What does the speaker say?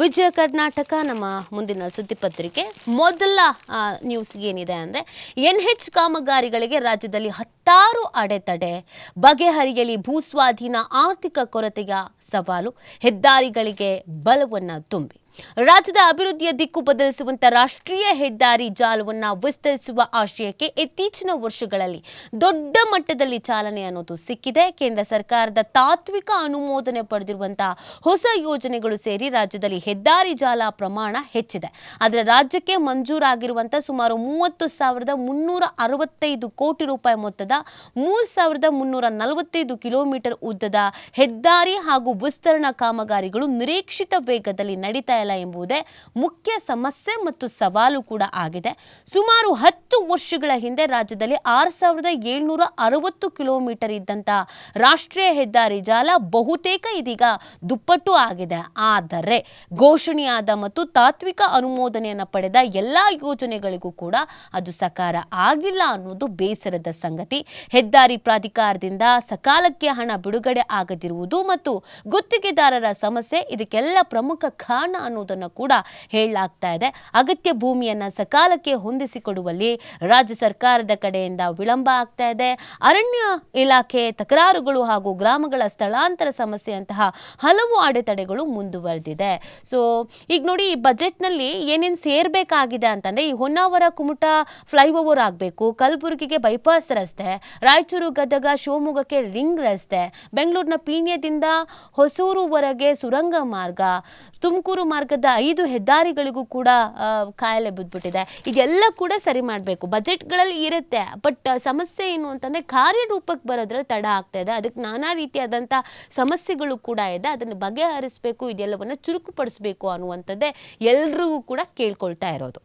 ವಿಜಯ ಕರ್ನಾಟಕ ನಮ್ಮ ಮುಂದಿನ ಸುದ್ದಿ ಪತ್ರಿಕೆ ಮೊದಲ ನ್ಯೂಸ್ ಏನಿದೆ ಅಂದರೆ NH ಕಾಮಗಾರಿಗಳಿಗೆ ರಾಜ್ಯದಲ್ಲಿ 16 ಅಡೆತಡೆ, ಬಗೆಹರಿಯಲಿ ಭೂಸ್ವಾಧೀನ ಆರ್ಥಿಕ ಕೊರತೆಯ ಸವಾಲು, ಹೆದ್ದಾರಿಗಳಿಗೆ ಬಲವನ್ನು ತುಂಬಿ ರಾಜ್ಯದ ಅಭಿವೃದ್ಧಿಯ ದಿಕ್ಕು ಬದಲಿಸುವಂತ ರಾಷ್ಟ್ರೀಯ ಹೆದ್ದಾರಿ ಜಾಲವನ್ನು ವಿಸ್ತರಿಸುವ ಆಶಯಕ್ಕೆ ಇತ್ತೀಚಿನ ವರ್ಷಗಳಲ್ಲಿ ದೊಡ್ಡ ಮಟ್ಟದಲ್ಲಿ ಚಾಲನೆ ಅನ್ನೋದು ಸಿಕ್ಕಿದೆ. ಕೇಂದ್ರ ಸರ್ಕಾರದ ತಾತ್ವಿಕ ಅನುಮೋದನೆ ಪಡೆದಿರುವಂತಹ ಹೊಸ ಯೋಜನೆಗಳು ಸೇರಿ ರಾಜ್ಯದಲ್ಲಿ ಹೆದ್ದಾರಿ ಜಾಲ ಪ್ರಮಾಣ ಹೆಚ್ಚಿದೆ. ಆದರೆ ರಾಜ್ಯಕ್ಕೆ ಮಂಜೂರಾಗಿರುವಂತಹ ಸುಮಾರು 30,365 ಕೋಟಿ ರೂಪಾಯಿ ಮೊತ್ತದ 3,345 ಕಿಲೋಮೀಟರ್ ಉದ್ದದ ಹೆದ್ದಾರಿ ಹಾಗೂ ವಿಸ್ತರಣಾ ಕಾಮಗಾರಿಗಳು ನಿರೀಕ್ಷಿತ ವೇಗದಲ್ಲಿ ನಡೀತಾ ಎಂಬುದೇ ಮುಖ್ಯ ಸಮಸ್ಯೆ ಮತ್ತು ಸವಾಲು ಕೂಡ ಆಗಿದೆ. ಸುಮಾರು 10 ವರ್ಷಗಳ ಹಿಂದೆ ರಾಜ್ಯದಲ್ಲಿ 6,760 ಕಿಲೋಮೀಟರ್ ಇದ್ದಂತ ರಾಷ್ಟ್ರೀಯ ಹೆದ್ದಾರಿ ಜಾಲ ಬಹುತೇಕ ಇದೀಗ ದುಪ್ಪಟ್ಟು ಆಗಿದೆ. ಆದರೆ ಘೋಷಣೆಯಾದ ಮತ್ತು ತಾತ್ವಿಕ ಅನುಮೋದನೆಯನ್ನು ಪಡೆದ ಎಲ್ಲಾ ಯೋಜನೆಗಳಿಗೂ ಕೂಡ ಅದು ಸಕಾರ ಆಗಿಲ್ಲ ಅನ್ನೋದು ಬೇಸರದ ಸಂಗತಿ. ಹೆದ್ದಾರಿ ಪ್ರಾಧಿಕಾರದಿಂದ ಸಕಾಲಕ್ಕೆ ಹಣ ಬಿಡುಗಡೆ ಆಗದಿರುವುದು ಮತ್ತು ಗುತ್ತಿಗೆದಾರರ ಸಮಸ್ಯೆ ಇದಕ್ಕೆಲ್ಲ ಪ್ರಮುಖ ಕಾರಣ ಅನ್ನೋದನ್ನು ಕೂಡ ಹೇಳಲಾಗ್ತಾ ಇದೆ. ಅಗತ್ಯ ಭೂಮಿಯನ್ನ ಸಕಾಲಕ್ಕೆ ಹೊಂದಿಸಿಕೊಡುವಲ್ಲಿ ರಾಜ್ಯ ಸರ್ಕಾರದ ಕಡೆಯಿಂದ ವಿಳಂಬ ಆಗ್ತಾ ಇದೆ. ಅರಣ್ಯ ಇಲಾಖೆ ತಕರಾರುಗಳು ಹಾಗೂ ಗ್ರಾಮಗಳ ಸ್ಥಳಾಂತರ ಸಮಸ್ಯೆಯಂತಹ ಹಲವು ಅಡೆತಡೆಗಳು ಮುಂದುವರೆದಿದೆ. ಸೊ ಈಗ ನೋಡಿ, ಈ ಬಜೆಟ್ನಲ್ಲಿ ಏನೇನು ಸೇರ್ಬೇಕಾಗಿದೆ ಅಂತಂದ್ರೆ, ಈ ಹೊನ್ನಾವರ ಕುಮಟಾ ಫ್ಲೈಓವರ್ ಆಗಬೇಕು, ಕಲಬುರಗಿಗೆ ಬೈಪಾಸ್ ರಸ್ತೆ, ರಾಯಚೂರು ಗದಗ ಶಿವಮೊಗ್ಗಕ್ಕೆ ರಿಂಗ್ ರಸ್ತೆ, ಬೆಂಗಳೂರಿನ ಪೀಣ್ಯದಿಂದ ಹೊಸೂರುವರೆಗೆ ಸುರಂಗ ಮಾರ್ಗ, ತುಮಕೂರು ಮಾರ್ಗದ 5 ಹೆದ್ದಾರಿಗಳಿಗೂ ಕೂಡ ಕಾಯಿಲೆ ಬಿದ್ದುಬಿಟ್ಟಿದೆ. ಇದೆಲ್ಲ ಕೂಡ ಸರಿ ಮಾಡಬೇಕು. ಬಜೆಟ್ಗಳಲ್ಲಿ ಇರುತ್ತೆ, ಬಟ್ ಸಮಸ್ಯೆ ಏನು ಅಂತಂದರೆ ಕಾರ್ಯರೂಪಕ್ಕೆ ಬರೋದ್ರಲ್ಲಿ ತಡ ಆಗ್ತಾ ಇದೆ. ಅದಕ್ಕೆ ನಾನಾ ರೀತಿಯಾದಂಥ ಸಮಸ್ಯೆಗಳು ಕೂಡ ಇದೆ. ಅದನ್ನು ಬಗೆಹರಿಸಬೇಕು, ಇದೆಲ್ಲವನ್ನು ಚುರುಕುಪಡಿಸಬೇಕು ಅನ್ನುವಂಥದ್ದೇ ಎಲ್ರಿಗೂ ಕೂಡ ಕೇಳ್ಕೊಳ್ತಾ ಇರೋದು.